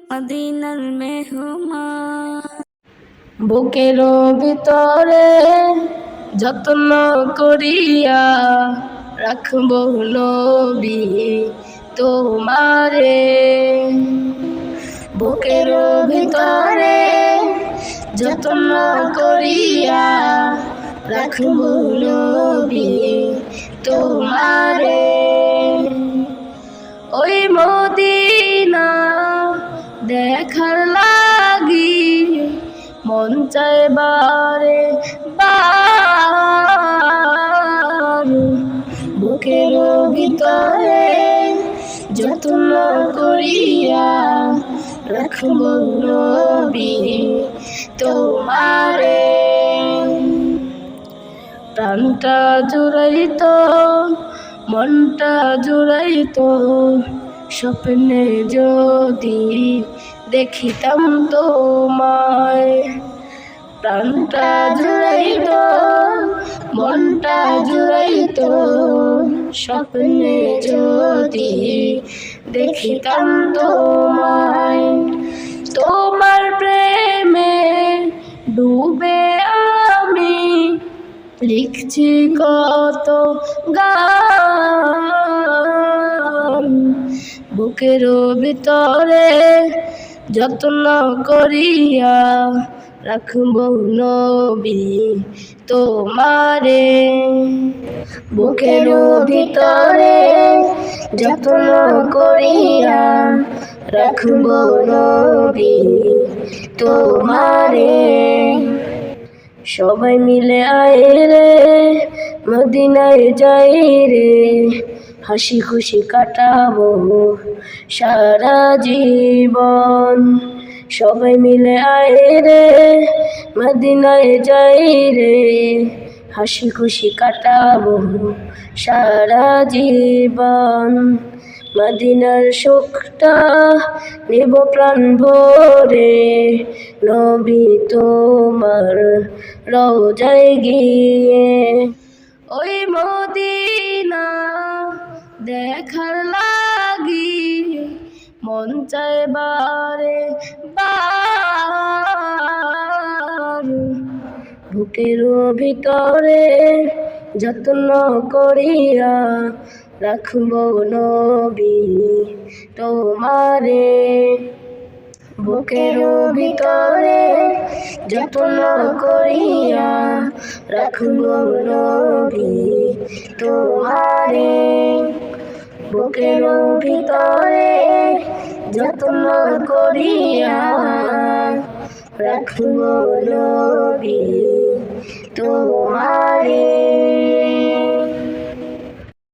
মদিনার মেহমান বুকের ভিতরে যত্ন করিয়া রাখবো নবী তোমারে। বুকের ভিতরে যত্ন করিয়া রাখবো নবী তোমারে। ওই মদিনা দেখার লাগি মন চায় বারে বার। বুকের ভিতরে যত্ন করিয়া রাখবো নবী তোমারে। প্রাণটা জুড়াইতো মনটা জুড়াইতো স্বপ্নে যদি দেখিতাম তোমায়। প্রাণটা জুড়াইতো মনটা জুড়াইতো স্বপ্নে যদি দেখিতাম তোমায়। তোমার প্রেমে ডুবে আমি লিখছি কত গান। বুকের ভিতরে যত্ন করিয়া রাখবো নবী তোমারে। বুকের ভিতরে যত্ন করিয়া রাখবো নবী তোমারে। সবাই মিলে আয় রে মদিনায় যাই রে, হাসি খুশি কাটাবো সারা জীবন। সবাই মিলে আয় রে মদিনায় যাই রে, হাসি খুশি কাটাবো সারা জীবন। মদিনার সুখটা নেব প্রাণ ভরে, নবী তোমার রওজায় গিয়ে। ওই মদিনা দেখার লাগি মন চায় বারে বার। বুকের ভিতরে যত্ন করিয়া রাখবো নবী তোমারে। বুকের ভিতরে যত্ন করিয়া রাখবো নবী তোমারে। বুকের ভিতরে যত্ন করিয়া রাখবো নবী তোমারে।